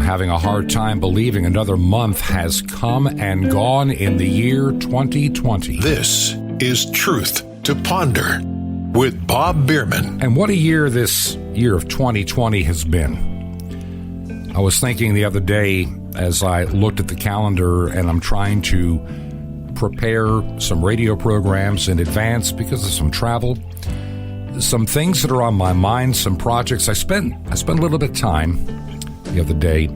having a hard time believing another month has come and gone in the year 2020. This is Truth to Ponder with Bob Bierman. And what a year this year of 2020 has been. I was thinking the other day as I looked at the calendar, and I'm trying to prepare some radio programs in advance because of some travel, some things that are on my mind, some projects. I spent a little bit of time the other day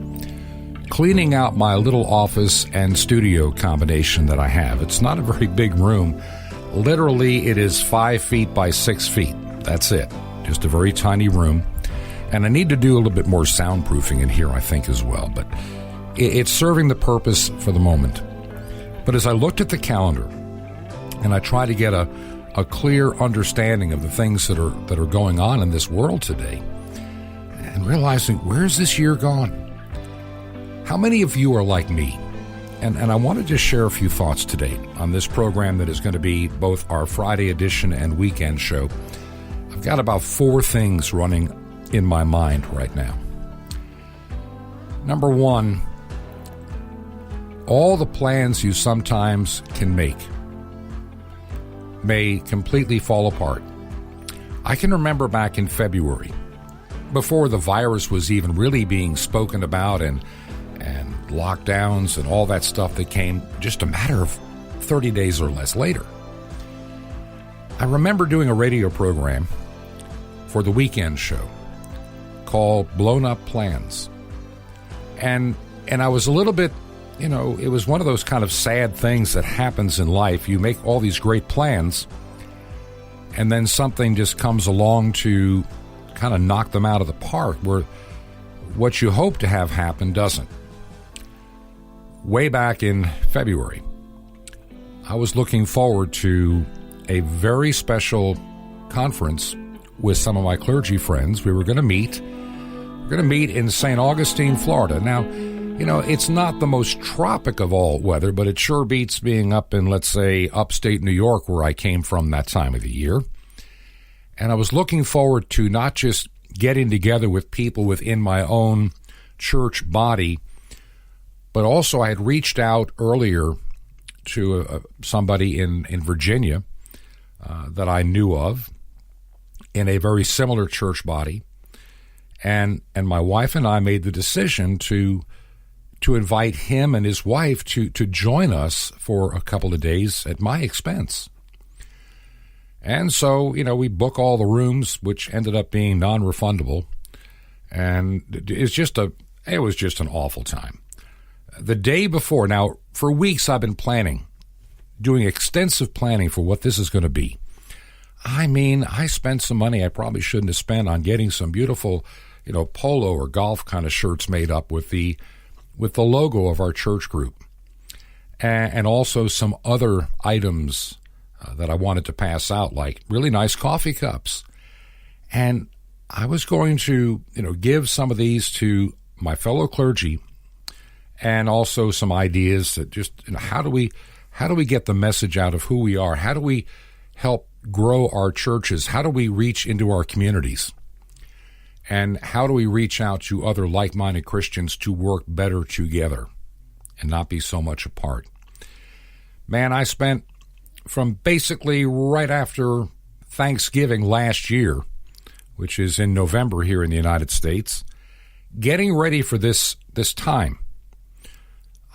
cleaning out my little office and studio combination that I have. It's not a very big room. Literally, it is 5 feet by 6 feet. That's it. Just a very tiny room. And I need to do a little bit more soundproofing in here, I think, as well. But it's serving the purpose for the moment. But as I looked at the calendar and I tried to get a clear understanding of the things that are going on in this world today, and realizing, where's this year gone? How many of you are like me? And I want to just share a few thoughts today on this program that is going to be both our Friday edition and weekend show. I've got about 4 things running in my mind right now. Number one, all the plans you sometimes can make may completely fall apart. I can remember back in February, before the virus was even really being spoken about and lockdowns and all that stuff that came just a matter of 30 days or less later. I remember doing a radio program for the weekend show called Blown Up Plans. And I was a little bit, it was one of those kind of sad things that happens in life. You make all these great plans, and then something just comes along to kind of knock them out of the park, where what you hope to have happen doesn't. Way back in February, I was looking forward to a very special conference with some of my clergy friends. We were going to meet. We're going to meet in St. Augustine, Florida. Now, it's not the most tropic of all weather, but it sure beats being up in, let's say, upstate New York, where I came from that time of the year. And I was looking forward to not just getting together with people within my own church body, but also I had reached out earlier to somebody in Virginia that I knew of in a very similar church body. And my wife and I made the decision to invite him and his wife to join us for a couple of days at my expense. And so, we book all the rooms, which ended up being non-refundable. And it was just an awful time. The day before, now, for weeks I've been doing extensive planning for what this is going to be. I mean, I spent some money I probably shouldn't have spent on getting some beautiful, polo or golf kind of shirts made up with the logo of our church group, and also some other items that I wanted to pass out, like really nice coffee cups. And I was going to, give some of these to my fellow clergy, and also some ideas that just, how do we get the message out of who we are? How do we help grow our churches? How do we reach into our communities? And how do we reach out to other like-minded Christians to work better together and not be so much apart? Man, I spent from basically right after Thanksgiving last year, which is in November here in the United States, getting ready for this time.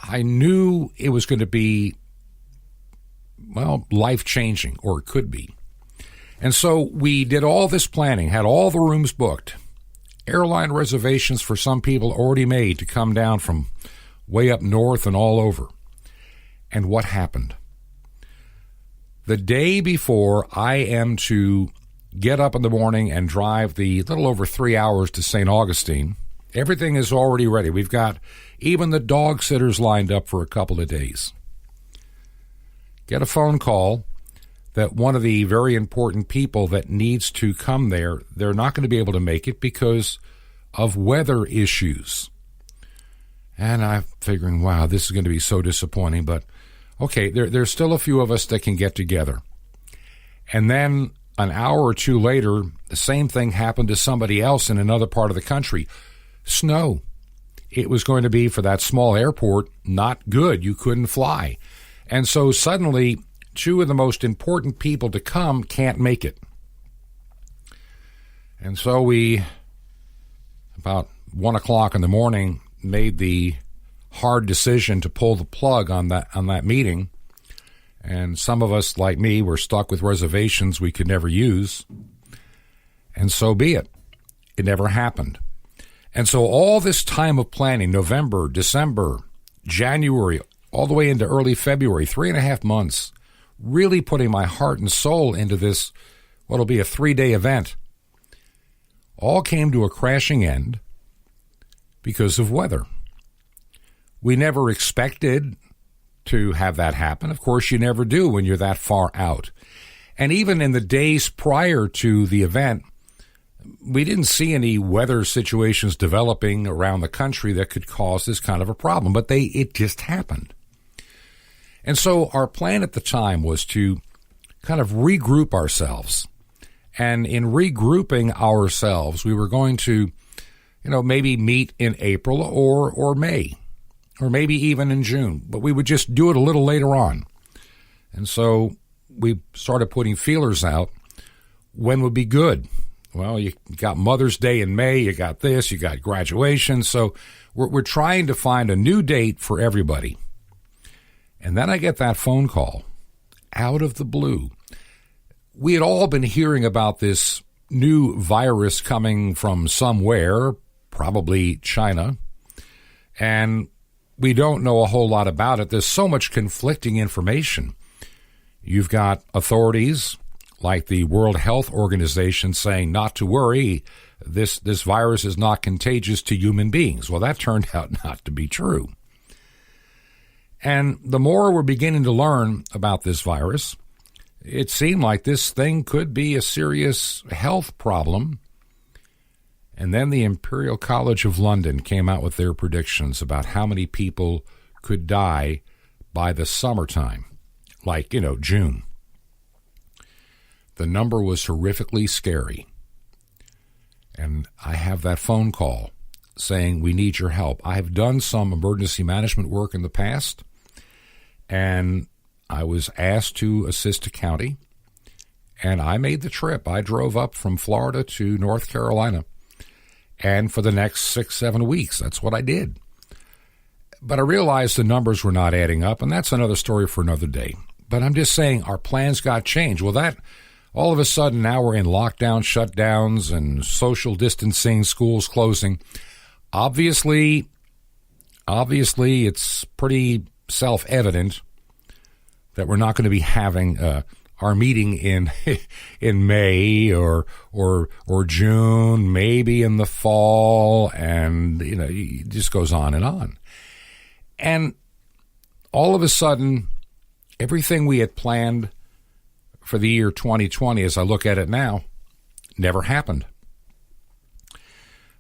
I knew it was going to be, life-changing, or it could be. And so we did all this planning, had all the rooms booked, airline reservations for some people already made to come down from way up north and all over. And what happened? The day before I am to get up in the morning and drive the little over 3 hours to St. Augustine, everything is already ready. We've got even the dog sitters lined up for a couple of days. Get a phone call that one of the very important people that needs to come there, they're not going to be able to make it because of weather issues. And I'm figuring, wow, this is going to be so disappointing. But, okay, there's still a few of us that can get together. And then an hour or two later, the same thing happened to somebody else in another part of the country. Snow. it was going to be, for that small airport, not good. You couldn't fly. And so suddenly, two of the most important people to come can't make it. And so we, about 1 o'clock in the morning, made the hard decision to pull the plug on that meeting. And some of us, like me, were stuck with reservations we could never use. And so be it. It never happened. And so all this time of planning, November, December, January, all the way into early February, 3.5 months, really putting my heart and soul into this, what'll be a 3-day event, all came to a crashing end because of weather. We never expected to have that happen. Of course, you never do when you're that far out. And even in the days prior to the event, we didn't see any weather situations developing around the country that could cause this kind of a problem, but it just happened. And so our plan at the time was to kind of regroup ourselves. And in regrouping ourselves, we were going to, maybe meet in April or May, or maybe even in June, but we would just do it a little later on. And so we started putting feelers out. When would be good? Well, you got Mother's Day in May, you got this, you got graduation. So we're trying to find a new date for everybody. And then I get that phone call out of the blue. We had all been hearing about this new virus coming from somewhere, probably China, and we don't know a whole lot about it. There's so much conflicting information. You've got authorities like the World Health Organization saying not to worry, this virus is not contagious to human beings. Well, that turned out not to be true. And the more we're beginning to learn about this virus, it seemed like this thing could be a serious health problem. And then the Imperial College of London came out with their predictions about how many people could die by the summertime, like, June. The number was horrifically scary. And I have that phone call saying, we need your help. I have done some emergency management work in the past, and I was asked to assist a county, and I made the trip. I drove up from Florida to North Carolina, and for the next 6-7 weeks, that's what I did. But I realized the numbers were not adding up, and that's another story for another day. But I'm just saying our plans got changed. Well, that all of a sudden now we're in lockdown, shutdowns, and social distancing, schools closing. Obviously, it's pretty self-evident that we're not going to be having our meeting in in May or June, maybe in the fall, and it just goes on and on. And all of a sudden, everything we had planned for the year 2020, as I look at it now, never happened.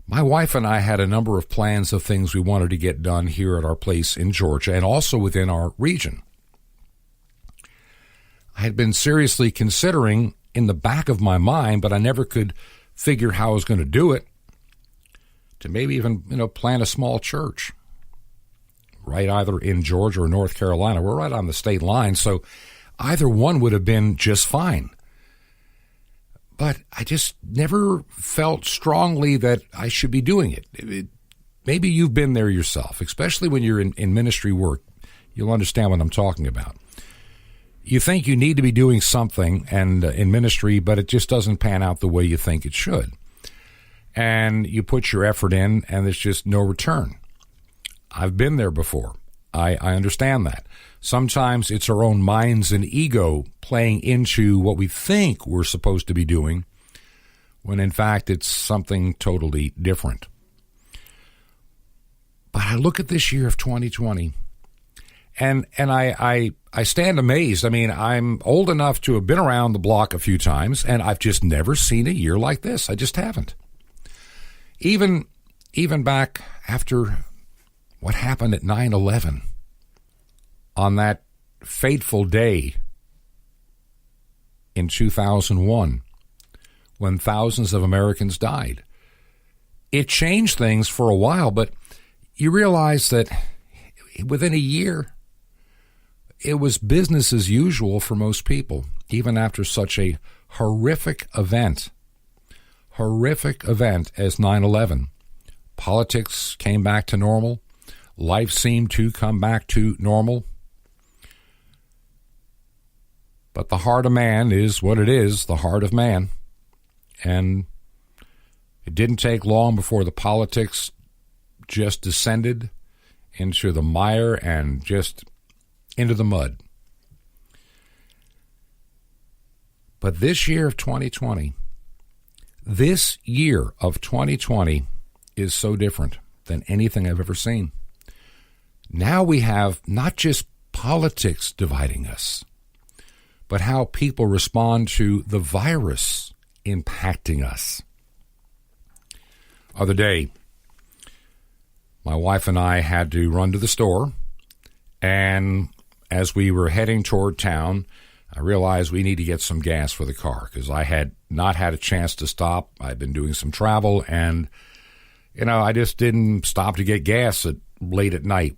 My wife and I had a number of plans of things we wanted to get done here at our place in Georgia and also within our region. I had been seriously considering in the back of my mind, but I never could figure how I was going to do it, to maybe even, plant a small church right either in Georgia or North Carolina. We're right on the state line, so either one would have been just fine. But I just never felt strongly that I should be doing it. Maybe you've been there yourself, especially when you're in ministry work. You'll understand what I'm talking about. You think you need to be doing something and in ministry, but it just doesn't pan out the way you think it should. And you put your effort in, and there's just no return. I've been there before. I understand that. Sometimes it's our own minds and ego playing into what we think we're supposed to be doing, when in fact it's something totally different. But I look at this year of 2020, and I stand amazed. I mean, I'm old enough to have been around the block a few times, and I've just never seen a year like this. I just haven't. Even back after what happened at 9/11, on that fateful day in 2001, when thousands of Americans died. It changed things for a while, but you realize that within a year, it was business as usual for most people, even after such a horrific event as 9/11. Politics came back to normal. Life seemed to come back to normal. But the heart of man is what it is, the heart of man. And it didn't take long before the politics just descended into the mire and just into the mud. But this year of 2020 is so different than anything I've ever seen. Now we have not just politics dividing us, but how people respond to the virus impacting us. Other day, my wife and I had to run to the store, and as we were heading toward town, I realized we need to get some gas for the car because I had not had a chance to stop. I'd been doing some travel, and, I just didn't stop to get gas late at night.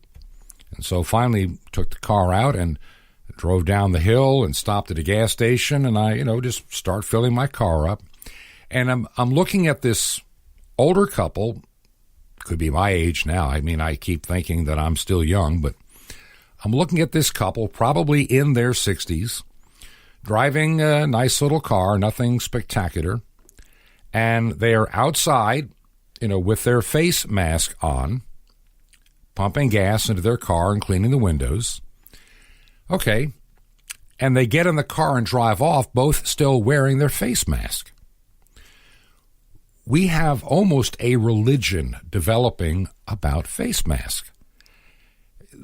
And so finally took the car out and drove down the hill and stopped at a gas station, and I, just start filling my car up. And I'm looking at this older couple, could be my age now. I mean, I keep thinking that I'm still young, but I'm looking at this couple, probably in their 60s, driving a nice little car, nothing spectacular, and they are outside, with their face mask on, pumping gas into their car and cleaning the windows. Okay, and they get in the car and drive off, both still wearing their face mask. We have almost a religion developing about face mask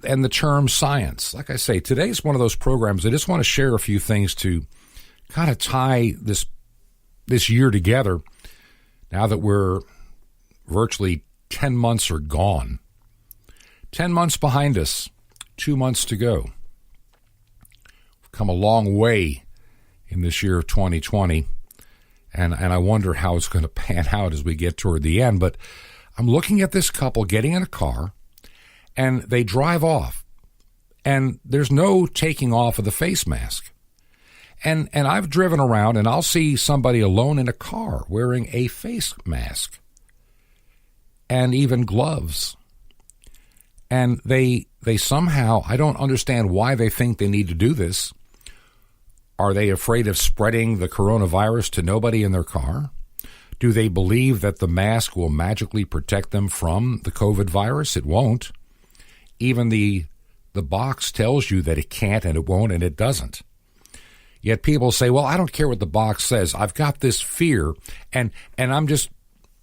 and the term science. Like I say, today's one of those programs I just want to share a few things to kind of tie this year together now that we're virtually 10 months are gone. 10 months behind us, 2 months to go. We've come a long way in this year of 2020, and I wonder how it's going to pan out as we get toward the end. But I'm looking at this couple getting in a car, and they drive off, and there's no taking off of the face mask. And I've driven around, and I'll see somebody alone in a car wearing a face mask and even gloves. And they somehow, I don't understand why they think they need to do this. Are they afraid of spreading the coronavirus to nobody in their car? Do they believe that the mask will magically protect them from the COVID virus? It won't. Even the box tells you that it can't and it won't and it doesn't. Yet people say, well, I don't care what the box says. I've got this fear, and I'm just,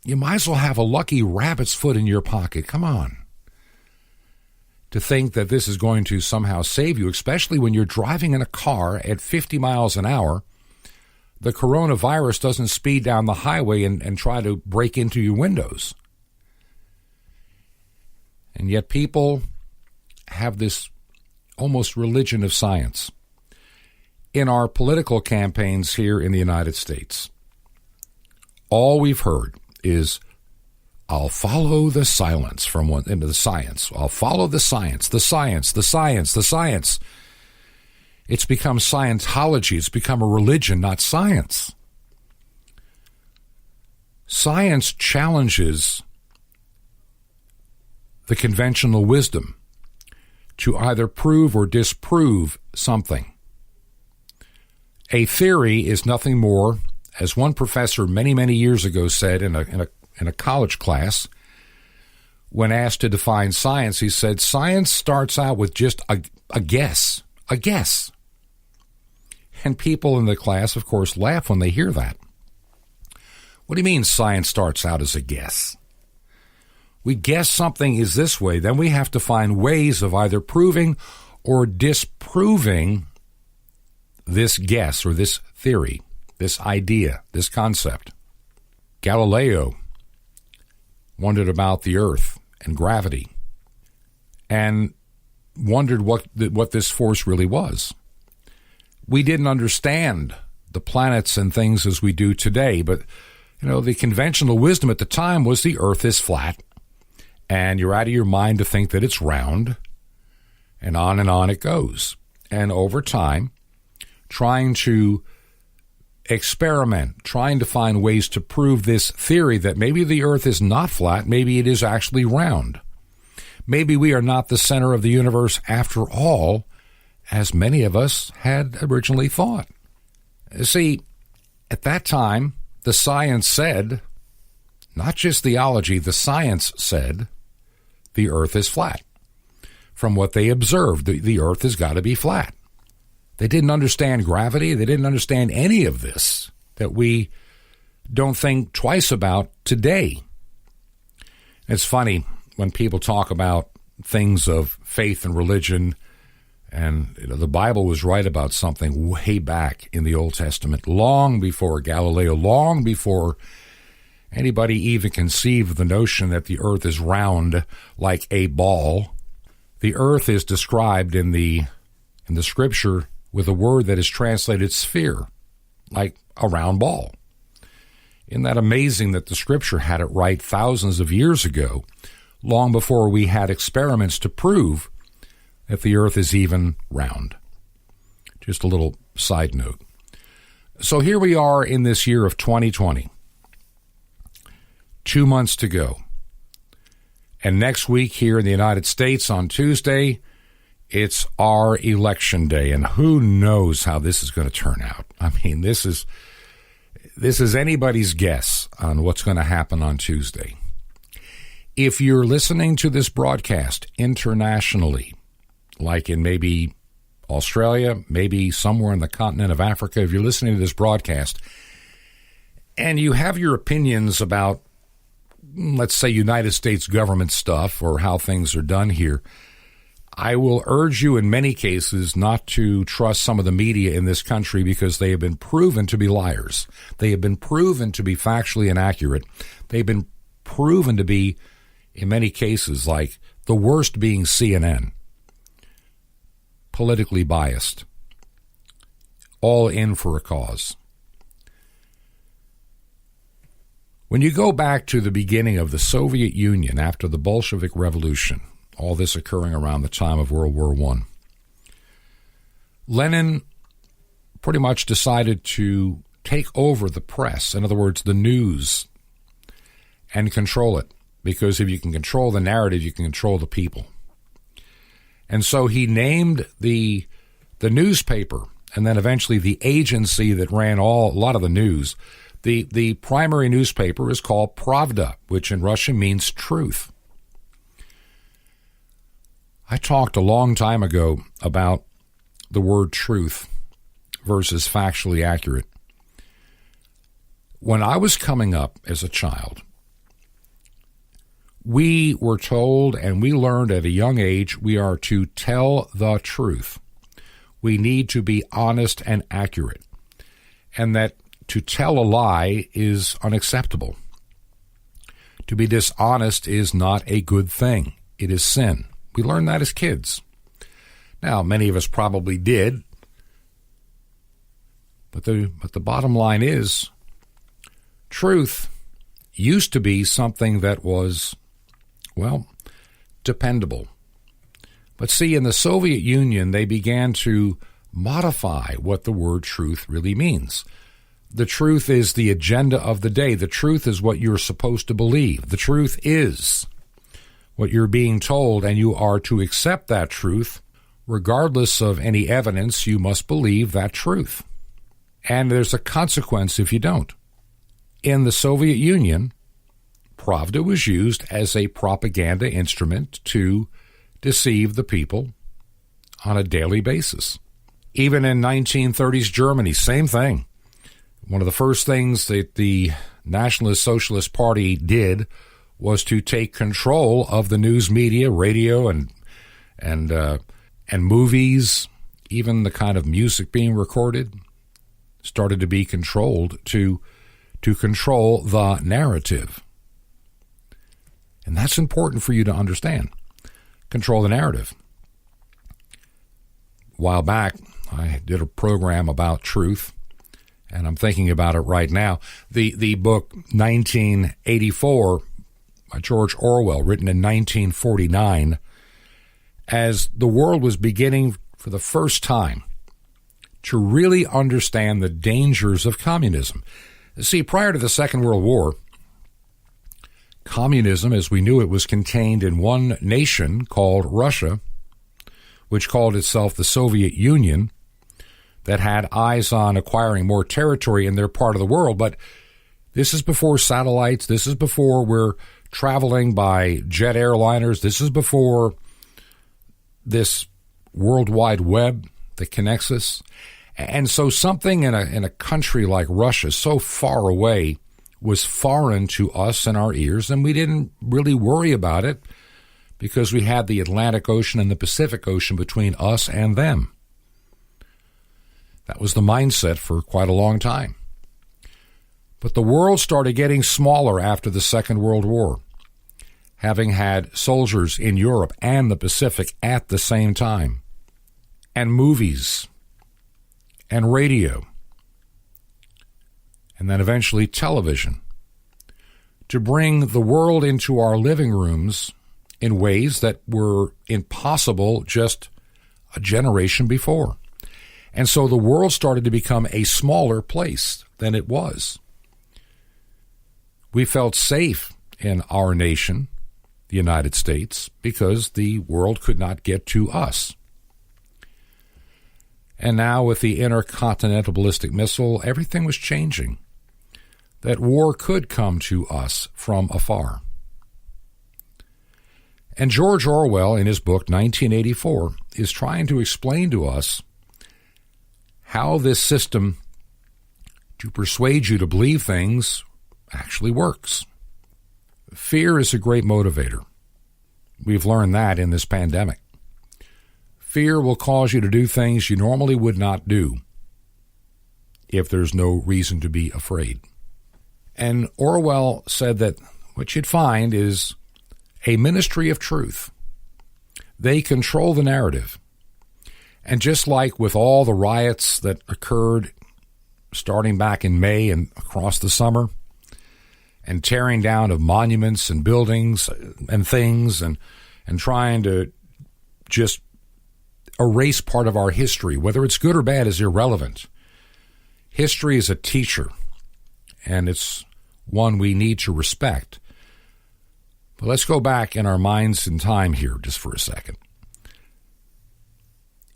you might as well have a lucky rabbit's foot in your pocket. Come on. To think that this is going to somehow save you, especially when you're driving in a car at 50 miles an hour, the coronavirus doesn't speed down the highway and try to break into your windows. And yet people have this almost religion of science. In our political campaigns here in the United States, all we've heard is, I'll follow the silence from one into the science. I'll follow the science, the science, the science, the science. It's become Scientology. It's become a religion, not science. Science challenges the conventional wisdom to either prove or disprove something. A theory is nothing more, as one professor many, many years ago said in a college class, when asked to define science, he said, science starts out with just a guess. And people in the class, of course, laugh when they hear that. What do you mean science starts out as a guess? We guess something is this way, then we have to find ways of either proving or disproving this guess or this theory, this idea, this concept. Galileo wondered about the earth and gravity and wondered what this force really was. We didn't understand the planets and things as we do today, but the conventional wisdom at the time was the earth is flat and you're out of your mind to think that it's round, and on it goes. And over time, trying to experiment, trying to find ways to prove this theory that maybe the earth is not flat, maybe it is actually round. Maybe we are not the center of the universe after all, as many of us had originally thought. See, at that time, the science said, not just theology, the science said, the earth is flat. From what they observed, the earth has got to be flat. They didn't understand gravity. They didn't understand any of this that we don't think twice about today. It's funny when people talk about things of faith and religion, and the Bible was right about something way back in the Old Testament, long before Galileo, long before anybody even conceived of the notion that the earth is round like a ball. The earth is described in the scripture with a word that is translated sphere, like a round ball. Isn't that amazing that the scripture had it right thousands of years ago, long before we had experiments to prove that the earth is even round? Just a little side note. So here we are in this year of 2020. 2 months to go. And next week here in the United States on Tuesday, it's our election day, and who knows how this is going to turn out. I mean, this is anybody's guess on what's going to happen on Tuesday. If you're listening to this broadcast internationally, like in maybe Australia, maybe somewhere in the continent of Africa, if you're listening to this broadcast and you have your opinions about, let's say, United States government stuff or how things are done here, I will urge you in many cases not to trust some of the media in this country because they have been proven to be liars. They have been proven to be factually inaccurate. They've been proven to be, in many cases, like the worst being CNN, politically biased, all in for a cause. When you go back to the beginning of the Soviet Union after the Bolshevik Revolution, all this occurring around the time of World War I, Lenin pretty much decided to take over the press, in other words, the news, and control it. Because if you can control the narrative, you can control the people. And so he named the newspaper, and then eventually the agency that ran a lot of the news. The primary newspaper is called Pravda, which in Russian means truth. I talked a long time ago about the word truth versus factually accurate. When I was coming up as a child, we were told and we learned at a young age we are to tell the truth. We need to be honest and accurate, and that to tell a lie is unacceptable. To be dishonest is not a good thing. It is sin. We learned that as kids. Now, many of us probably did, but the bottom line is, truth used to be something that was, well, dependable. But see, in the Soviet Union, they began to modify what the word truth really means. The truth is the agenda of the day. The truth is what you're supposed to believe. The truth is what you're being told, and you are to accept that truth. Regardless of any evidence, you must believe that truth. And there's a consequence if you don't. In the Soviet Union, Pravda was used as a propaganda instrument to deceive the people on a daily basis. Even in 1930s Germany, same thing. One of the first things that the Nationalist Socialist Party did was to take control of the news media, radio, and movies. Even the kind of music being recorded started to be controlled to control the narrative. And that's important for you to understand. Control the narrative. A while back, I did a program about truth, and I'm thinking about it right now. The book 1984 by George Orwell, written in 1949, as the world was beginning for the first time to really understand the dangers of communism. See, prior to the Second World War, communism, as we knew it, was contained in one nation called Russia, which called itself the Soviet Union, that had eyes on acquiring more territory in their part of the world. But this is before satellites. This is before we're traveling by jet airliners. This is before this World Wide Web that connects us. And so something in a country like Russia, so far away, was foreign to us and our ears, and we didn't really worry about it because we had the Atlantic Ocean and the Pacific Ocean between us and them. That was the mindset for quite a long time. But the world started getting smaller after the Second World War, having had soldiers in Europe and the Pacific at the same time, and movies, and radio, and then eventually television, to bring the world into our living rooms in ways that were impossible just a generation before. And so the world started to become a smaller place than it was. We felt safe in our nation, the United States, because the world could not get to us. And now with the intercontinental ballistic missile, everything was changing. That war could come to us from afar. And George Orwell, in his book 1984, is trying to explain to us how this system to persuade you to believe things actually works. Fear is a great motivator. We've learned that in this pandemic. Fear will cause you to do things you normally would not do if there's no reason to be afraid. And Orwell said that what you'd find is a ministry of truth. They control the narrative. And just like with all the riots that occurred starting back in May and across the summer, and tearing down of monuments and buildings and things and trying to just erase part of our history, whether it's good or bad, is irrelevant. History is a teacher, and it's one we need to respect. But let's go back in our minds in time here just for a second.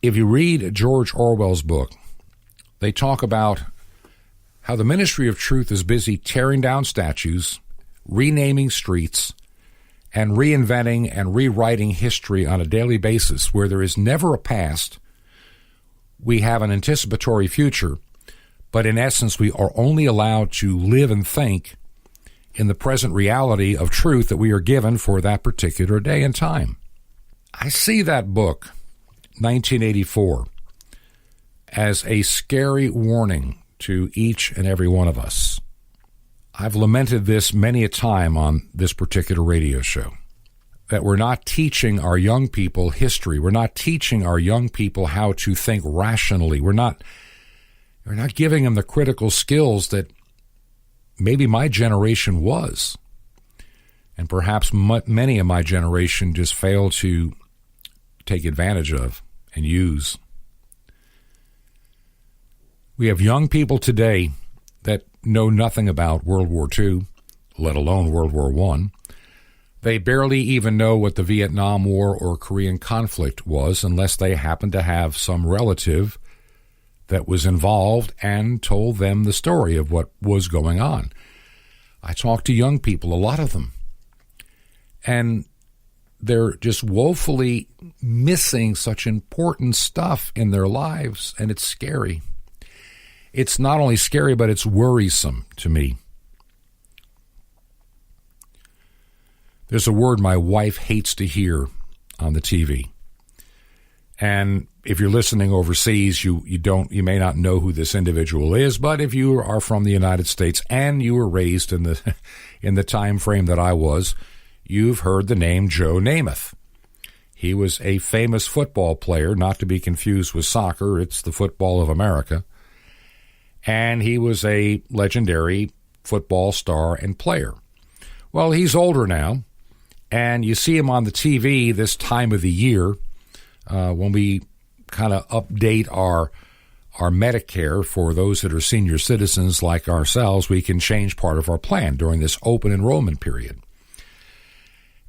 If you read George Orwell's book, they talk about how the Ministry of Truth is busy tearing down statues, renaming streets, and reinventing and rewriting history on a daily basis. Where there is never a past, we have an anticipatory future, but in essence we are only allowed to live and think in the present reality of truth that we are given for that particular day and time. I see that book, 1984, as a scary warning to each and every one of us. I've lamented this many a time on this particular radio show, that we're not teaching our young people history. We're not teaching our young people how to think rationally. We're not giving them the critical skills that maybe my generation was. And perhaps many of my generation just failed to take advantage of and use. We have young people today that know nothing about World War II, let alone World War I. They barely even know what the Vietnam War or Korean conflict was unless they happen to have some relative that was involved and told them the story of what was going on. I talk to young people, a lot of them, and they're just woefully missing such important stuff in their lives, and it's scary. It's not only scary, but it's worrisome to me. There's a word my wife hates to hear on the TV. And if you're listening overseas, you may not know who this individual is, but if you are from the United States and you were raised in the time frame that I was, you've heard the name Joe Namath. He was a famous football player, not to be confused with soccer. It's the football of America. And he was a legendary football star and player. Well, he's older now, and you see him on the TV this time of the year when we kind of update our Medicare for those that are senior citizens like ourselves. We can change part of our plan during this open enrollment period.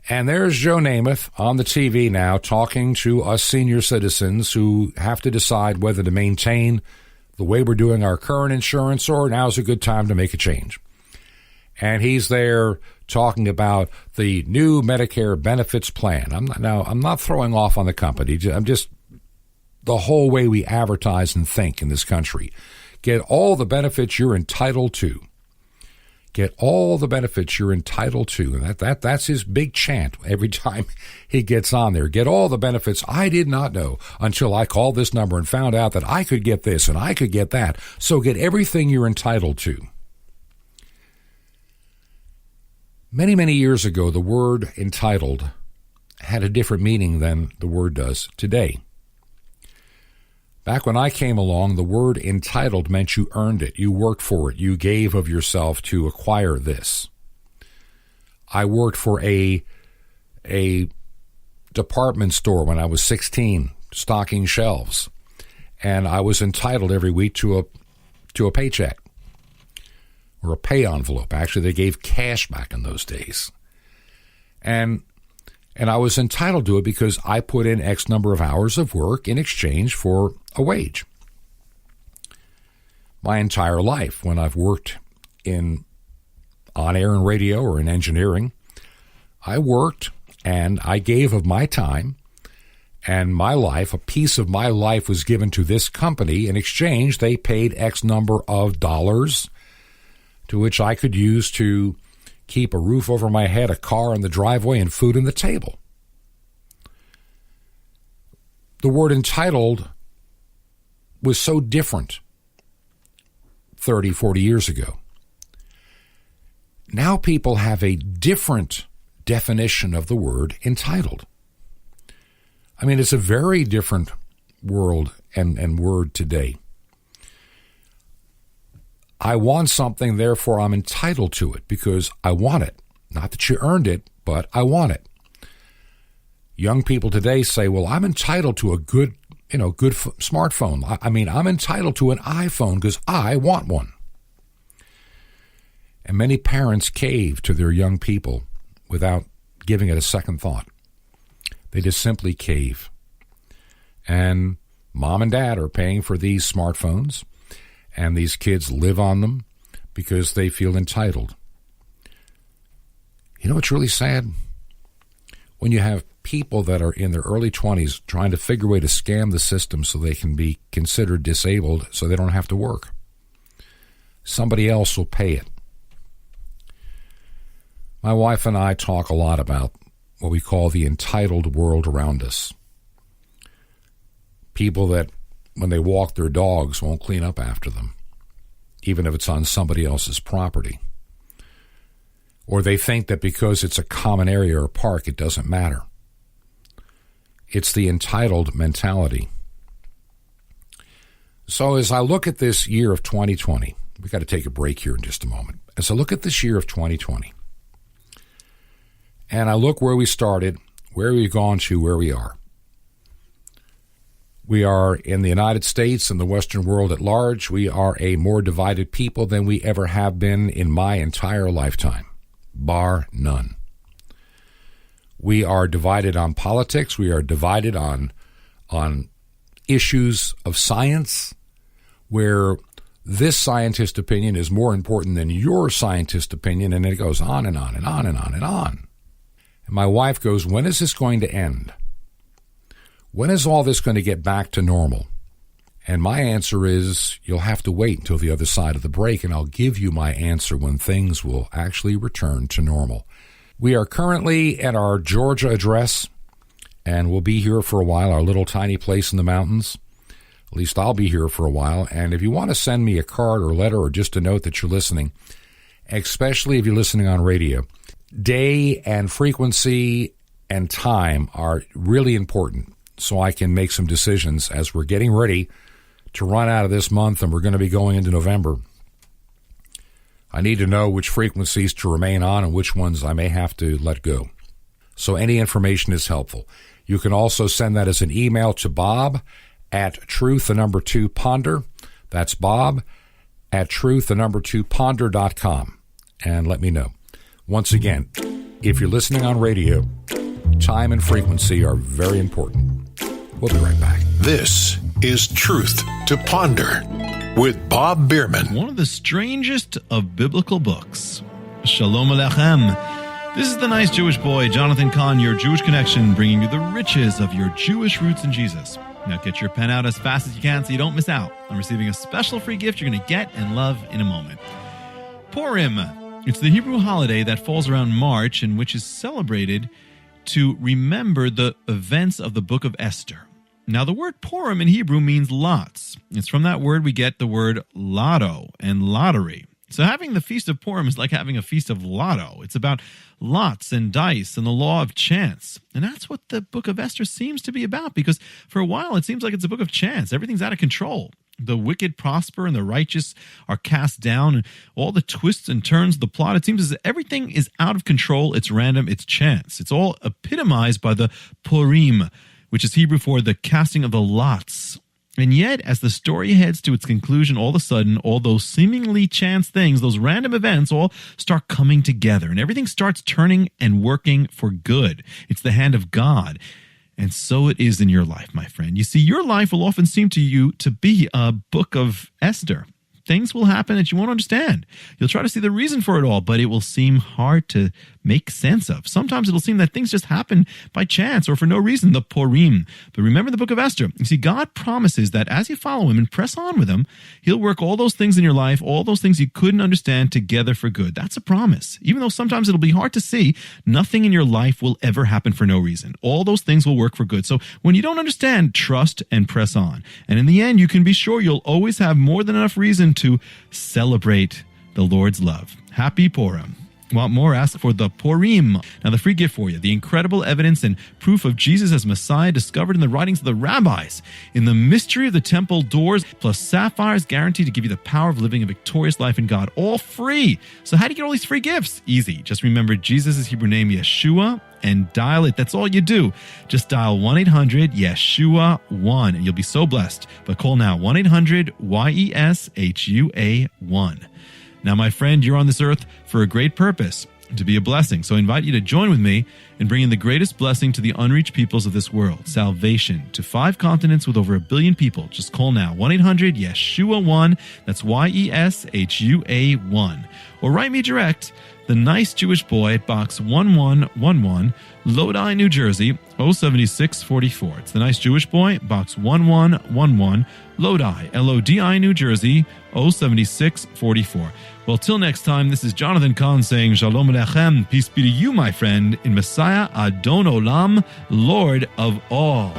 And there's Joe Namath on the TV now talking to us senior citizens who have to decide whether to maintain the way we're doing our current insurance or now's a good time to make a change. And he's there talking about the new Medicare benefits plan. I'm not throwing off on the company. I'm just the whole way we advertise and think in this country. Get all the benefits you're entitled to. Get all the benefits you're entitled to. And that's his big chant every time he gets on there. Get all the benefits I did not know until I called this number and found out that I could get this and I could get that. So get everything you're entitled to. Many, many years ago, the word entitled had a different meaning than the word does today. Back when I came along, the word entitled meant you earned it, you worked for it, you gave of yourself to acquire this. I worked for a department store when I was 16, stocking shelves, and I was entitled every week to a paycheck or a pay envelope. Actually, they gave cash back in those days. And I was entitled to it because I put in X number of hours of work in exchange for a wage. My entire life, when I've worked in on-air and radio or in engineering, I worked and I gave of my time and my life. A piece of my life was given to this company. In exchange, they paid X number of dollars to which I could use to keep a roof over my head, a car in the driveway, and food on the table. The word entitled was so different 30, 40 years ago. Now people have a different definition of the word entitled. I mean, it's a very different world and word today. I want something, therefore I'm entitled to it because I want it. Not that you earned it, but I want it. Young people today say, well, I'm entitled to a good smartphone. I'm entitled to an iPhone because I want one. And many parents cave to their young people without giving it a second thought. They just simply cave. And mom and dad are paying for these smartphones, and these kids live on them because they feel entitled. You know what's really sad? When you have people that are in their early 20s trying to figure a way to scam the system so they can be considered disabled so they don't have to work. Somebody else will pay it. My wife and I talk a lot about what we call the entitled world around us. People that, when they walk their dogs, won't clean up after them, even if it's on somebody else's property. Or they think that because it's a common area or park, it doesn't matter. It's the entitled mentality. So as I look at this year of 2020, we've got to take a break here in just a moment. As I look at this year of 2020, and I look where we started, where we've gone to, where we are. We are in the United States and the Western world at large. We are a more divided people than we ever have been in my entire lifetime, bar none. We are divided on politics. We are divided on issues of science, where this scientist opinion is more important than your scientist opinion, and it goes on and on and on and on and on. And my wife goes, when is this going to end? When is all this going to get back to normal? And my answer is, you'll have to wait until the other side of the break, and I'll give you my answer when things will actually return to normal. We are currently at our Georgia address, and we'll be here for a while, our little tiny place in the mountains. At least I'll be here for a while. And if you want to send me a card or letter or just a note that you're listening, especially if you're listening on radio, day and frequency and time are really important, so I can make some decisions as we're getting ready to run out of this month and we're going to be going into November. I need to know which frequencies to remain on and which ones I may have to let go. So any information is helpful. You can also send that as an email to bob@truth2ponder. That's bob@truth2ponder.com. And let me know. Once again, if you're listening on radio, time and frequency are very important. We'll be right back. This is Truth to Ponder with Bob Bierman. One of the strangest of biblical books. Shalom Aleichem. This is the nice Jewish boy, Jonathan Kahn, your Jewish connection, bringing you the riches of your Jewish roots in Jesus. Now get your pen out as fast as you can so you don't miss out on receiving a special free gift you're going to get and love in a moment. Purim. It's the Hebrew holiday that falls around March and which is celebrated to remember the events of the book of Esther. Now, the word Purim in Hebrew means lots. It's from that word we get the word lotto and lottery. So having the Feast of Purim is like having a Feast of Lotto. It's about lots and dice and the law of chance. And that's what the book of Esther seems to be about, because for a while it seems like it's a book of chance. Everything's out of control. The wicked prosper and the righteous are cast down, and all the twists and turns of the plot, it seems as if everything is out of control. It's random. It's chance. It's all epitomized by the Purim, which is Hebrew for the casting of the lots. And yet, as the story heads to its conclusion, all of a sudden, all those seemingly chance things, those random events, all start coming together, and everything starts turning and working for good. It's the hand of God. And so it is in your life, my friend. You see, your life will often seem to you to be a book of Esther. Things will happen that you won't understand. You'll try to see the reason for it all, but it will seem hard to make sense of. Sometimes it'll seem that things just happen by chance or for no reason, the Purim. But remember the book of Esther. You see, God promises that as you follow him and press on with him, he'll work all those things in your life, all those things you couldn't understand, together for good. That's a promise. Even though sometimes it'll be hard to see, nothing in your life will ever happen for no reason. All those things will work for good. So when you don't understand, trust and press on. And in the end, you can be sure you'll always have more than enough reason to celebrate the Lord's love. Happy Purim. Want more? Ask for the Purim. Now, the free gift for you, the incredible evidence and proof of Jesus as Messiah discovered in the writings of the rabbis, in the mystery of the temple doors, plus sapphires guaranteed to give you the power of living a victorious life in God, all free. So how do you get all these free gifts? Easy. Just remember Jesus' Hebrew name, Yeshua, and dial it. That's all you do. Just dial 1-800-YESHUA-1, and you'll be so blessed. But call now, 1-800-YESHUA-1. Now, my friend, you're on this earth for a great purpose, to be a blessing. So I invite you to join with me in bringing the greatest blessing to the unreached peoples of this world, salvation, to 5 continents with over 1 billion people. Just call now, 1-800-YESHUA-1. That's YESHUA-1. Or write me direct, The Nice Jewish Boy, Box 1111, Lodi, New Jersey, 07644. It's The Nice Jewish Boy, Box 1111, Lodi, Lodi, New Jersey, 07644. Well, till next time, this is Jonathan Kahn saying Shalom Aleichem, peace be to you, my friend, in Messiah Adon Olam, Lord of all.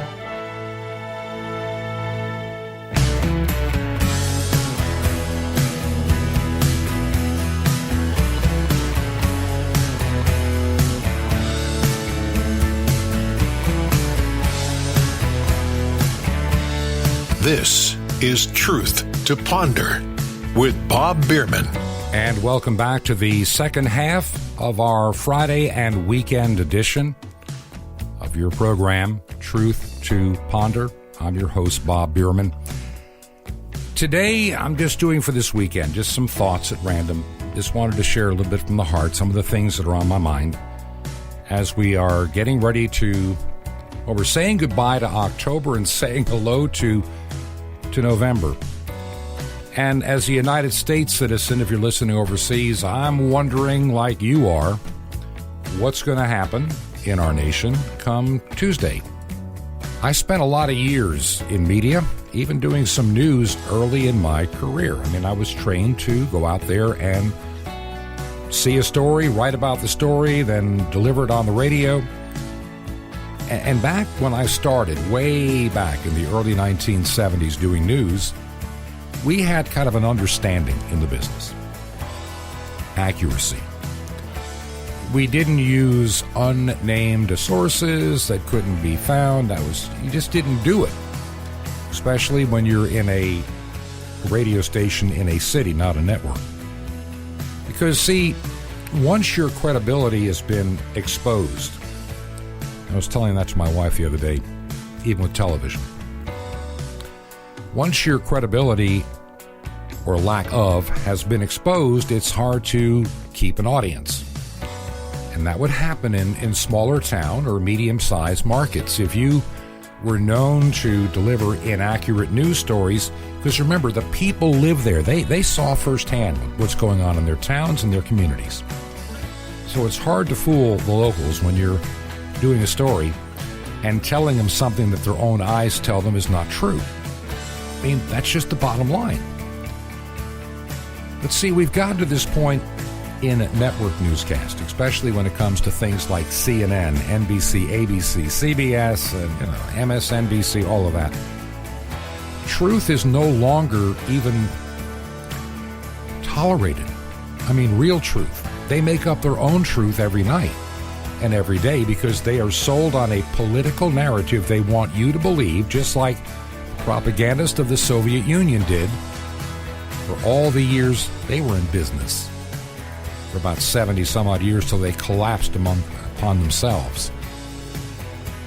This is Truth to Ponder with Bob Bierman. And welcome back to the second half of our Friday and weekend edition of your program, Truth to Ponder. I'm your host, Bob Bierman. Today, I'm just doing for this weekend, just some thoughts at random. Just wanted to share a little bit from the heart, some of the things that are on my mind as we are getting ready to, well, we're saying goodbye to October and saying hello to November. And as a United States citizen, if you're listening overseas, I'm wondering, like you are, what's going to happen in our nation come Tuesday. I spent a lot of years in media, even doing some news early in my career. I mean, I was trained to go out there and see a story, write about the story, then deliver it on the radio. And back when I started, way back in the early 1970s doing news, we had kind of an understanding in the business. Accuracy. We didn't use unnamed sources that couldn't be found. You just didn't do it. Especially when you're in a radio station in a city, not a network. Because, see, once your credibility has been exposed, I was telling that to my wife the other day, even with television. Once your credibility, or lack of, has been exposed, it's hard to keep an audience. And that would happen in smaller town or medium-sized markets. If you were known to deliver inaccurate news stories, because remember, the people live there. They saw firsthand what's going on in their towns and their communities. So it's hard to fool the locals when you're doing a story and telling them something that their own eyes tell them is not true. I mean, that's just the bottom line. But see, we've gotten to this point in network newscast, especially when it comes to things like CNN, NBC, ABC, CBS, and MSNBC, all of that. Truth is no longer even tolerated. I mean, real truth. They make up their own truth every night and every day because they are sold on a political narrative they want you to believe, just like propagandists of the Soviet Union did for all the years they were in business. For about 70 some odd years till they collapsed upon themselves.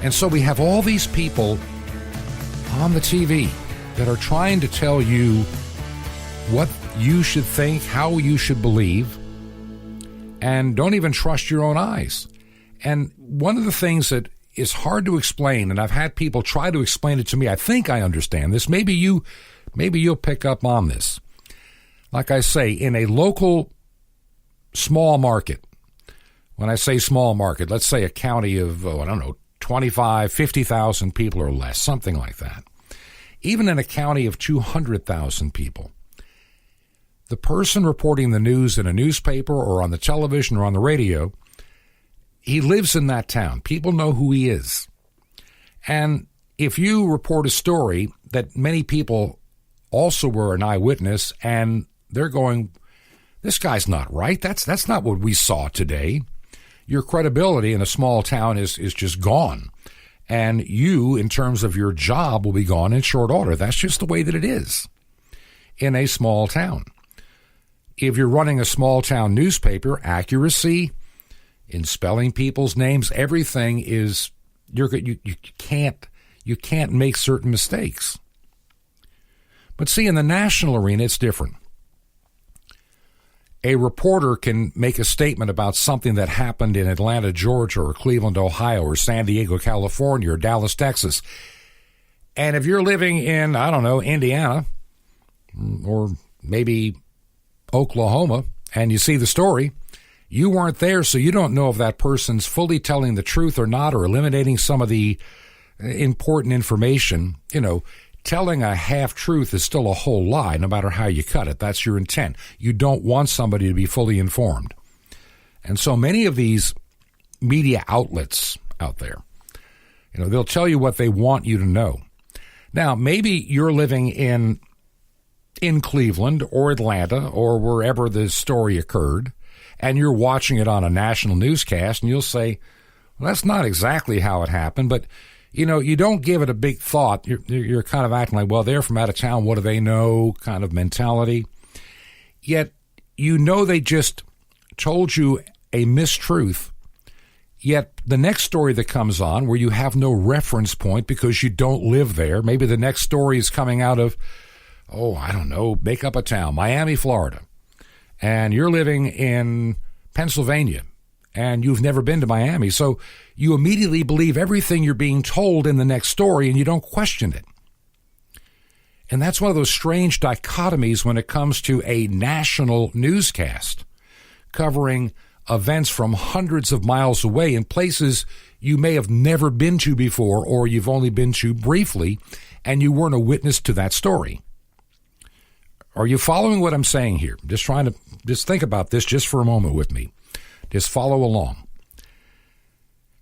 And so we have all these people on the TV that are trying to tell you what you should think, how you should believe, and don't even trust your own eyes. And one of the things that is hard to explain, and I've had people try to explain it to me, I think I understand this, maybe you'll pick up on this. Like I say, in a local small market, when I say small market, let's say a county of, 25, 50,000 people or less, something like that. Even in a county of 200,000 people, the person reporting the news in a newspaper or on the television or on the radio, he lives in that town. People know who he is. And if you report a story that many people also were an eyewitness and they're going, this guy's not right. That's not what we saw today. Your credibility in a small town is just gone. And you, in terms of your job, will be gone in short order. That's just the way that it is in a small town. If you're running a small town newspaper, accuracy in spelling people's names, everything is, you can't make certain mistakes. But see, in the national arena, it's different. A reporter can make a statement about something that happened in Atlanta, Georgia, or Cleveland, Ohio, or San Diego, California, or Dallas, Texas. And if you're living in, Indiana, or maybe Oklahoma, and you see the story, you weren't there, so you don't know if that person's fully telling the truth or not, or eliminating some of the important information. Telling a half-truth is still a whole lie, no matter how you cut it. That's your intent. You don't want somebody to be fully informed. And so many of these media outlets out there, they'll tell you what they want you to know. Now, maybe you're living in Cleveland or Atlanta or wherever this story occurred, and you're watching it on a national newscast, and you'll say, well, that's not exactly how it happened, but you don't give it a big thought. You're kind of acting like, well, they're from out of town. What do they know? Kind of mentality. Yet, they just told you a mistruth. Yet, the next story that comes on where you have no reference point because you don't live there, maybe the next story is coming out of, make up a town, Miami, Florida. And you're living in Pennsylvania. And you've never been to Miami. So you immediately believe everything you're being told in the next story, and you don't question it. And that's one of those strange dichotomies when it comes to a national newscast covering events from hundreds of miles away in places you may have never been to before, or you've only been to briefly, and you weren't a witness to that story. Are you following what I'm saying here? Just think about this just for a moment with me. Just follow along.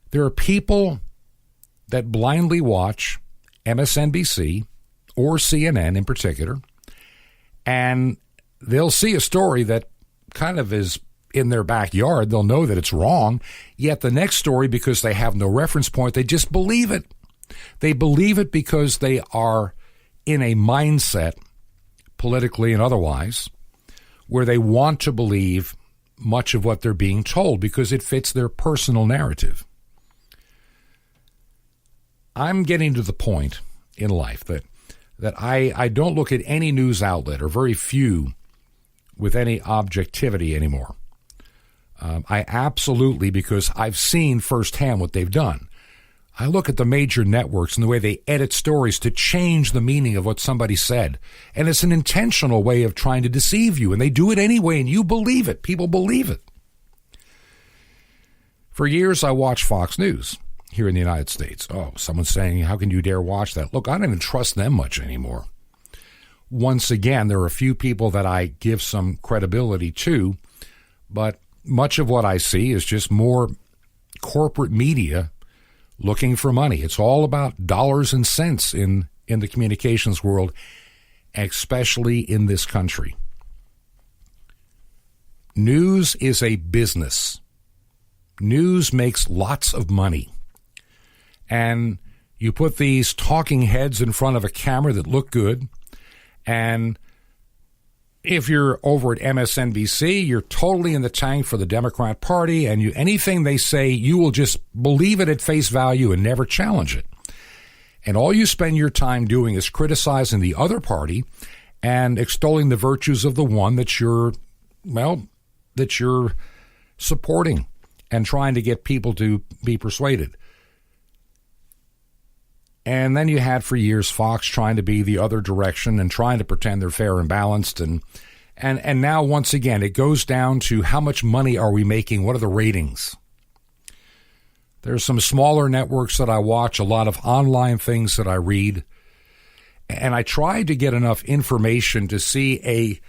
There are people that blindly watch MSNBC or CNN in particular, and they'll see a story that kind of is in their backyard. They'll know that it's wrong, yet the next story, because they have no reference point, they just believe it. They believe it because they are in a mindset, politically and otherwise, where they want to believe much of what they're being told because it fits their personal narrative. I'm getting to the point in life that I don't look at any news outlet, or very few, with any objectivity anymore. I absolutely, because I've seen firsthand what they've done. I look at the major networks and the way they edit stories to change the meaning of what somebody said. And it's an intentional way of trying to deceive you. And they do it anyway, and you believe it. People believe it. For years, I watched Fox News here in the United States. Oh, someone's saying, how can you dare watch that? Look, I don't even trust them much anymore. Once again, there are a few people that I give some credibility to, but much of what I see is just more corporate media looking for money. It's all about dollars and cents in the communications world, especially in this country. News is a business. News makes lots of money. And you put these talking heads in front of a camera that look good, and if you're over at MSNBC, you're totally in the tank for the Democrat Party, and anything they say, you will just believe it at face value and never challenge it. And all you spend your time doing is criticizing the other party and extolling the virtues of the one that you're supporting and trying to get people to be persuaded. And then you had for years Fox trying to be the other direction and trying to pretend they're fair and balanced. And now, once again, it goes down to how much money are we making? What are the ratings? There's some smaller networks that I watch, a lot of online things that I read. And I tried to get enough information to see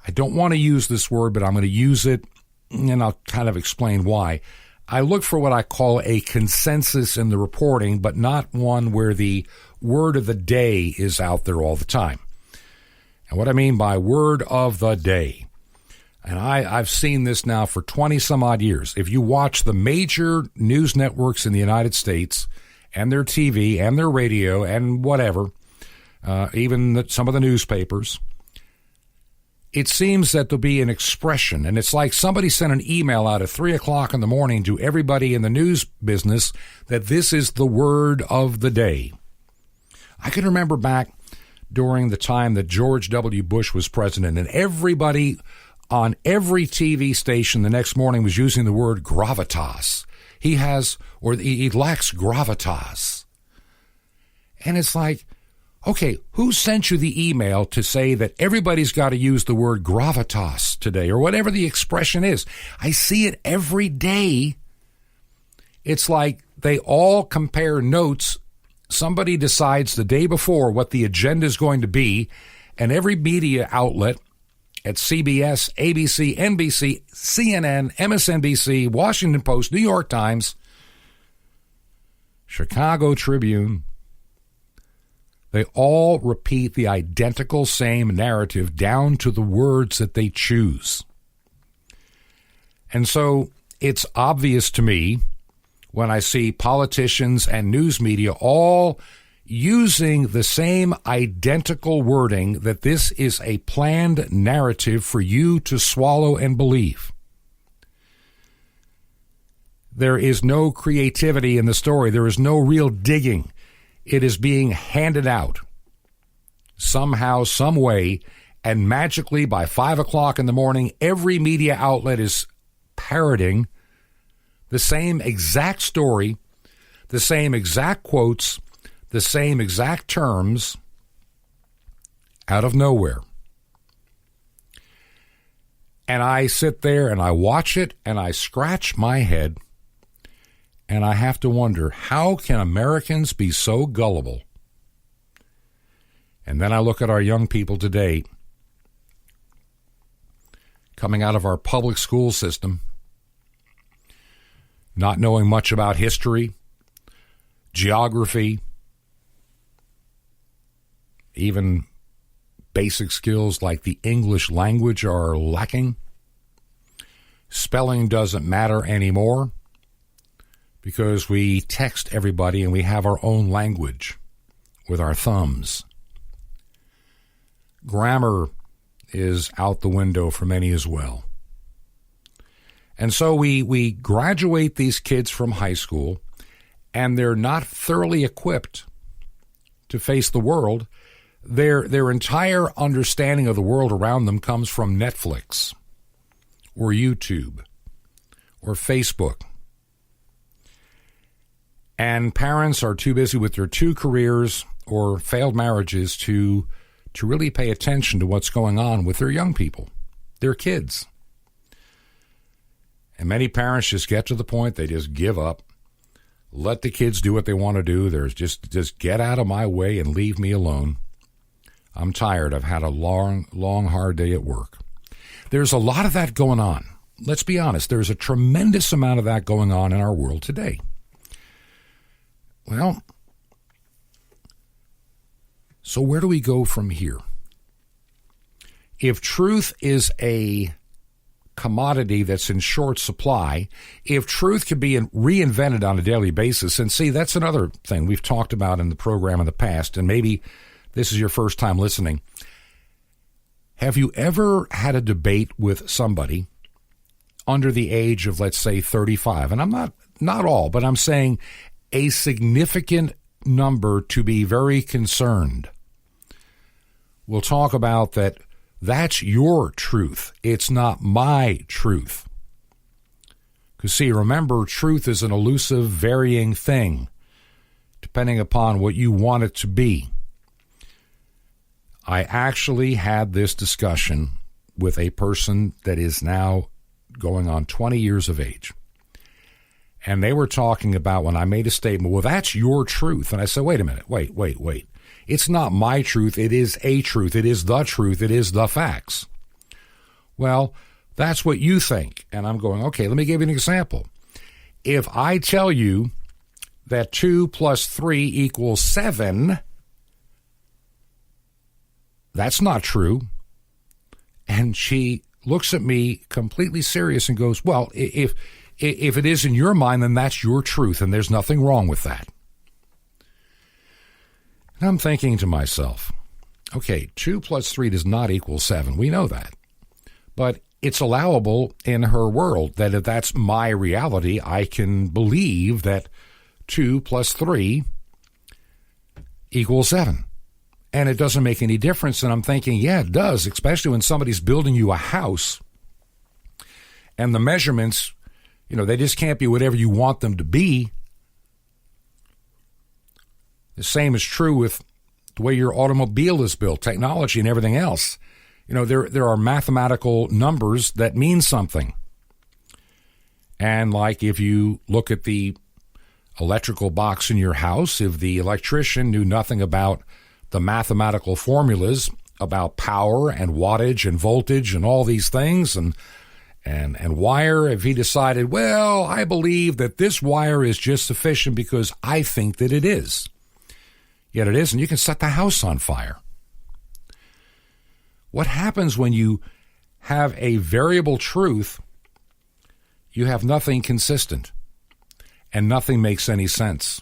I don't want to use this word, but I'm going to use it, and I'll kind of explain why. I look for what I call a consensus in the reporting, but not one where the word of the day is out there all the time. And what I mean by word of the day, and I've seen this now for 20-some-odd years. If you watch the major news networks in the United States and their TV and their radio and whatever, even some of the newspapers, it seems that there'll be an expression, and it's like somebody sent an email out at 3 o'clock in the morning to everybody in the news business that this is the word of the day. I can remember back during the time that George W. Bush was president, and everybody on every TV station the next morning was using the word gravitas. He lacks gravitas. And it's like, okay, who sent you the email to say that everybody's got to use the word gravitas today, or whatever the expression is? I see it every day. It's like they all compare notes. Somebody decides the day before what the agenda is going to be, and every media outlet at CBS, ABC, NBC, CNN, MSNBC, Washington Post, New York Times, Chicago Tribune, they all repeat the identical same narrative down to the words that they choose. And so it's obvious to me when I see politicians and news media all using the same identical wording that this is a planned narrative for you to swallow and believe. There is no creativity in the story. There is no real digging. It is being handed out somehow, some way, and magically by 5 o'clock in the morning, every media outlet is parroting the same exact story, the same exact quotes, the same exact terms out of nowhere. And I sit there and I watch it and I scratch my head. And I have to wonder, how can Americans be so gullible? And then I look at our young people today coming out of our public school system, not knowing much about history, geography, even basic skills like the English language are lacking. Spelling doesn't matter anymore, because we text everybody and we have our own language with our thumbs. Grammar is out the window for many as well. And so we graduate these kids from high school, and they're not thoroughly equipped to face the world. Their entire understanding of the world around them comes from Netflix or YouTube or Facebook. And parents are too busy with their 2 careers or failed marriages to really pay attention to what's going on with their young people, their kids. And many parents just get to the point they just give up, let the kids do what they want to do. There's just get out of my way and leave me alone. I'm tired. I've had a long, hard day at work. There's a lot of that going on. Let's be honest. There's a tremendous amount of that going on in our world today. Well, so where do we go from here? If truth is a commodity that's in short supply, if truth can be reinvented on a daily basis, and see, that's another thing we've talked about in the program in the past, and maybe this is your first time listening. Have you ever had a debate with somebody under the age of, let's say, 35? And I'm not all, but I'm saying a significant number to be very concerned. We'll talk about that. That's your truth. It's not my truth. Because, see, remember, truth is an elusive, varying thing, depending upon what you want it to be. I actually had this discussion with a person that is now going on 20 years of age. And they were talking about when I made a statement, well, that's your truth. And I said, wait a minute, wait. It's not my truth. It is a truth. It is the truth. It is the facts. Well, that's what you think. And I'm going, okay, let me give you an example. If I tell you that 2 + 3 equals 7, that's not true. And she looks at me completely serious and goes, well, if it is in your mind, then that's your truth, and there's nothing wrong with that. And I'm thinking to myself, okay, 2 + 3 does not equal 7. We know that. But it's allowable in her world that if that's my reality, I can believe that 2 + 3 equals 7. And it doesn't make any difference. And I'm thinking, yeah, it does, especially when somebody's building you a house and the measurements, they just can't be whatever you want them to be. The same is true with the way your automobile is built, technology and everything else. There are mathematical numbers that mean something. And like if you look at the electrical box in your house, if the electrician knew nothing about the mathematical formulas about power and wattage and voltage and all these things and wire, if he decided, well, I believe that this wire is just sufficient because I think that it is. Yet it isn't. You can set the house on fire. What happens when you have a variable truth? You have nothing consistent, and nothing makes any sense.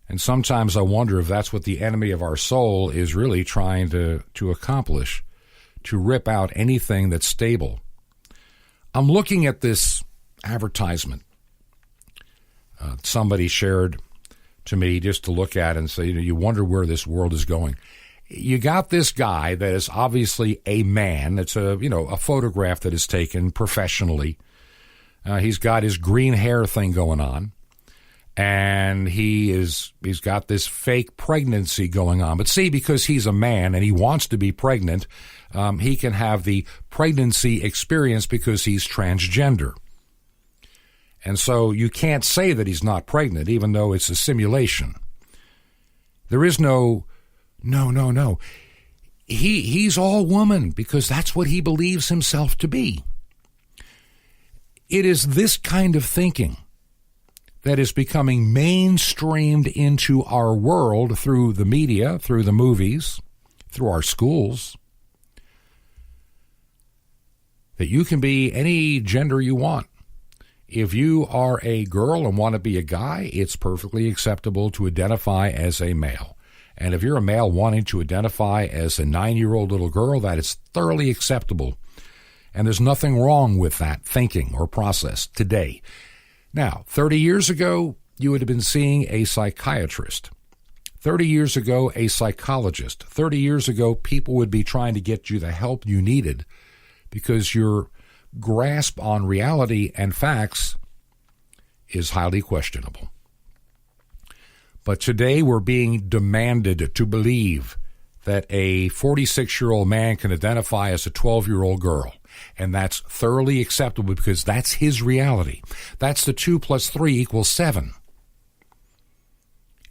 And sometimes I wonder if that's what the enemy of our soul is really trying to accomplish, to rip out anything that's stable. I'm looking at this advertisement somebody shared to me just to look at and say, you wonder where this world is going. You got this guy that is obviously a man. It's a photograph that is taken professionally. He's got his green hair thing going on. And he's got this fake pregnancy going on. But see, because he's a man and he wants to be pregnant, he can have the pregnancy experience because he's transgender. And so you can't say that he's not pregnant, even though it's a simulation. There is no. He's all woman because that's what he believes himself to be. It is this kind of thinking that is becoming mainstreamed into our world through the media, through the movies, through our schools, that you can be any gender you want. If you are a girl and want to be a guy, it's perfectly acceptable to identify as a male. And if you're a male wanting to identify as a 9-year-old little girl, that is thoroughly acceptable. And there's nothing wrong with that thinking or process today. Now, 30 years ago, you would have been seeing a psychiatrist. 30 years ago, a psychologist. 30 years ago, people would be trying to get you the help you needed because your grasp on reality and facts is highly questionable. But today, we're being demanded to believe that a 46-year-old man can identify as a 12-year-old girl. And that's thoroughly acceptable because that's his reality. That's the 2 + 3 = 7.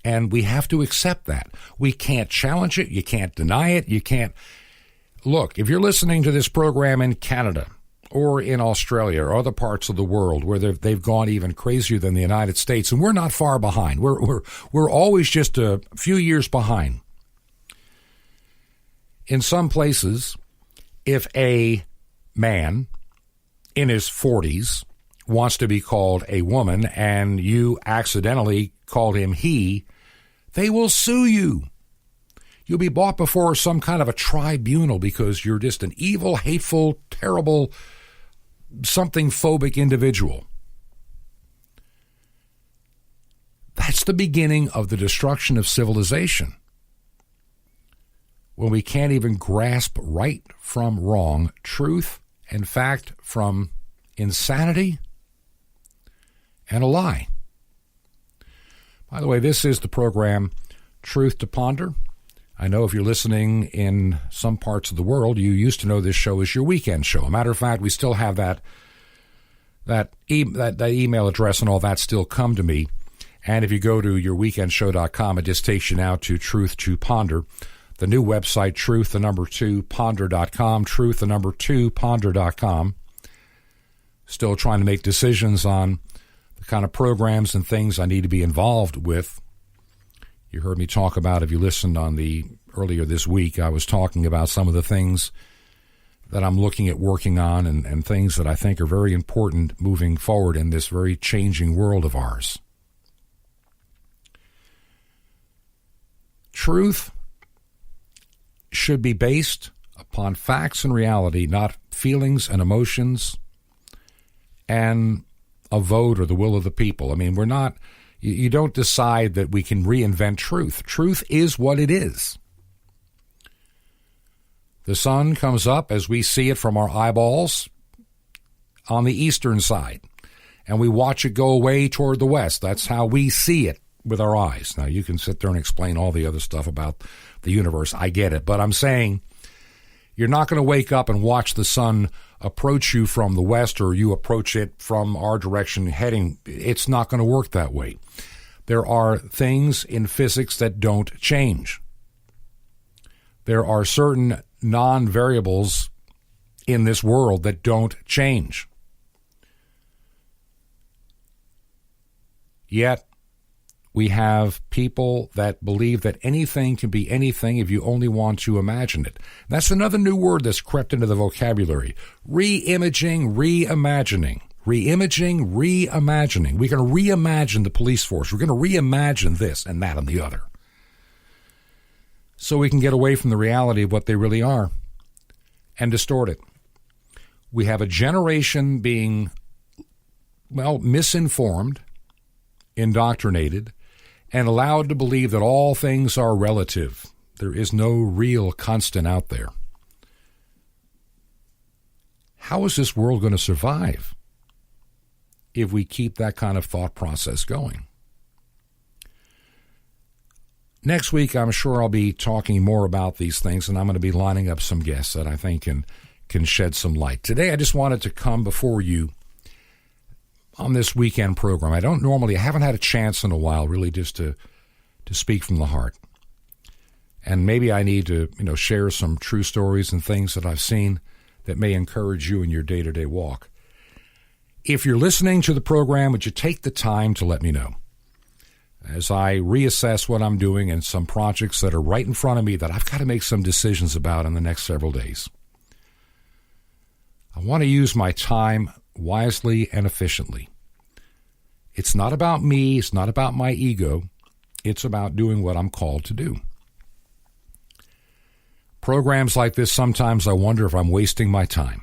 And we have to accept that. We can't challenge it. You can't deny it. You can't. Look, if you're listening to this program in Canada or in Australia or other parts of the world where they've gone even crazier than the United States, and we're not far behind. We're always just a few years behind. In some places, if a man in his 40s wants to be called a woman and you accidentally called him he, they will sue you. You'll be brought before some kind of a tribunal because you're just an evil, hateful, terrible, something phobic individual. That's the beginning of the destruction of civilization. When we can't even grasp right from wrong, truth and fact from insanity and a lie. By the way, this is the program Truth to Ponder. I know if you're listening in some parts of the world, you used to know this show is your weekend show. A matter of fact, we still have that email address and all that still come to me. And if you go to yourweekendshow.com, it just takes you now to Truth to Ponder. The new website, truth2ponder.com, truth2ponder.com. Still trying to make decisions on the kind of programs and things I need to be involved with. You heard me talk about, if you listened on earlier this week, I was talking about some of the things that I'm looking at working on and things that I think are very important moving forward in this very changing world of ours. Truth should be based upon facts and reality, not feelings and emotions and a vote or the will of the people. I mean, you don't decide that we can reinvent truth. Truth is what it is. The sun comes up as we see it from our eyeballs on the eastern side, and we watch it go away toward the west. That's how we see it with our eyes. Now, you can sit there and explain all the other stuff about the universe. I get it. But I'm saying you're not going to wake up and watch the sun approach you from the west or you approach it from our direction heading. It's not going to work that way. There are things in physics that don't change. There are certain non-variables in this world that don't change. Yet, we have people that believe that anything can be anything if you only want to imagine it. That's another new word that's crept into the vocabulary. Re-imaging, reimagining. Re-imaging, reimagining. We're going to reimagine the police force. We're going to reimagine this and that and the other. So we can get away from the reality of what they really are and distort it. We have a generation being, misinformed, indoctrinated, and allowed to believe that all things are relative. There is no real constant out there. How is this world going to survive if we keep that kind of thought process going? Next week, I'm sure I'll be talking more about these things, and I'm going to be lining up some guests that I think can shed some light. Today, I just wanted to come before you on this weekend program. I haven't had a chance in a while really just to speak from the heart. And maybe I need to, share some true stories and things that I've seen that may encourage you in your day-to-day walk. If you're listening to the program, would you take the time to let me know? As I reassess what I'm doing and some projects that are right in front of me that I've got to make some decisions about in the next several days. I want to use my time wisely and efficiently. It's not about me. It's not about my ego. It's about doing what I'm called to do. Programs like this, sometimes I wonder if I'm wasting my time.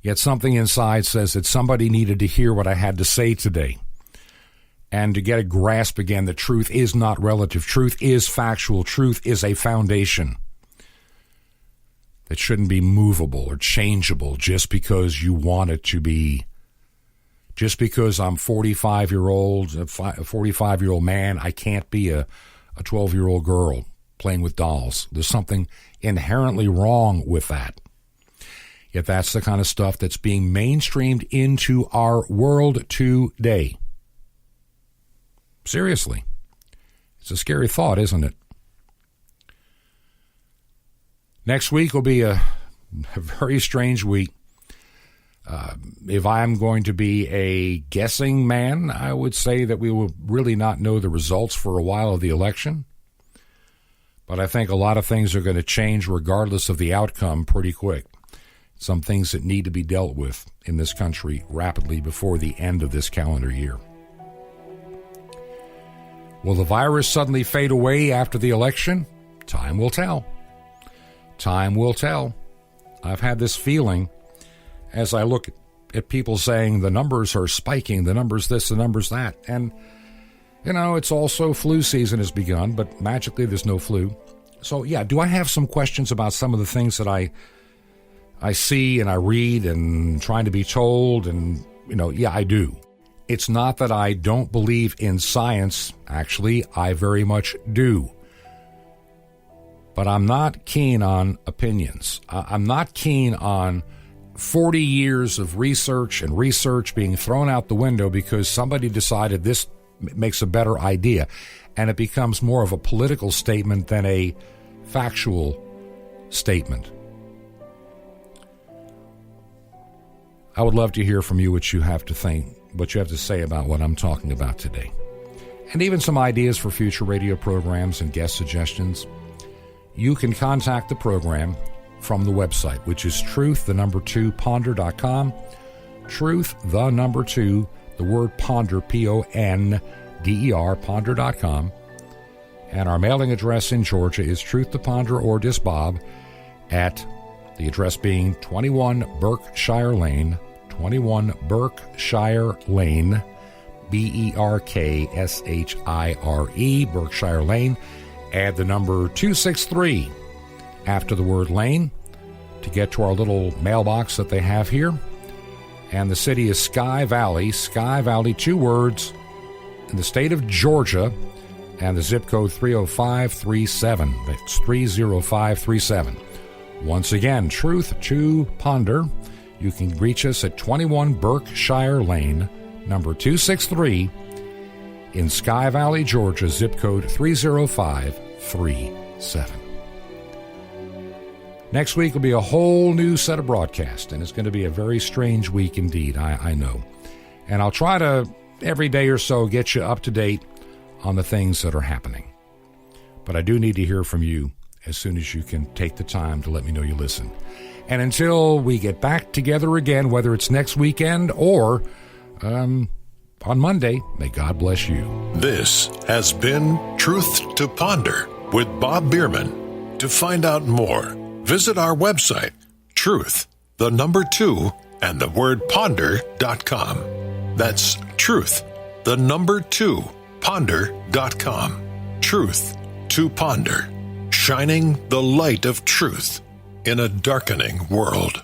Yet something inside says that somebody needed to hear what I had to say today. And to get a grasp again that truth is not relative. Truth is factual. Truth is a foundation that shouldn't be movable or changeable just because you want it to be. Just because I'm a 45-year-old man, I can't be a 12-year-old girl playing with dolls. There's something inherently wrong with that. Yet that's the kind of stuff that's being mainstreamed into our world today. Seriously. It's a scary thought, isn't it? Next week will be a very strange week. If I'm going to be a guessing man, I would say that we will really not know the results for a while of the election. But I think a lot of things are going to change regardless of the outcome pretty quick. Some things that need to be dealt with in this country rapidly before the end of this calendar year. Will the virus suddenly fade away after the election? Time will tell. Time will tell. I've had this feeling as I look at people saying the numbers are spiking, the numbers this, the numbers that. And, it's also flu season has begun, but magically there's no flu. So, yeah, do I have some questions about some of the things that I see and I read and trying to be told? And, yeah, I do. It's not that I don't believe in science. Actually, I very much do. But I'm not keen on opinions. I'm not keen on 40 years of research being thrown out the window because somebody decided this makes a better idea. And it becomes more of a political statement than a factual statement. I would love to hear from you what you have to think, what you have to say about what I'm talking about today. And even some ideas for future radio programs and guest suggestions. You can contact the program from the website, which is truth2ponder.com. Truth2, the word ponder, P-O-N-D-E-R, ponder.com. And our mailing address in Georgia is Truth to Ponder or Disbob at the address being 21 Berkshire Lane, 21 Berkshire Lane, B-E-R-K-S-H-I-R-E, Berkshire Lane. Add the number 263 after the word lane to get to our little mailbox that they have here. And the city is Sky Valley, 2 words, in the state of Georgia, and the zip code 30537. That's 30537. Once again, Truth to Ponder. You can reach us at 21 Berkshire Lane, number 263, in Sky Valley, Georgia, zip code 30537. Next week will be a whole new set of broadcasts, and it's going to be a very strange week indeed, I know. And I'll try to, every day or so, get you up to date on the things that are happening. But I do need to hear from you as soon as you can take the time to let me know you listen. And until we get back together again, whether it's next weekend or on Monday, may God bless you. This has been Truth to Ponder with Bob Bierman. To find out more, visit our website, truth2 and the word ponder.com. That's truth2 ponder.com. Truth to Ponder, shining the light of truth in a darkening world.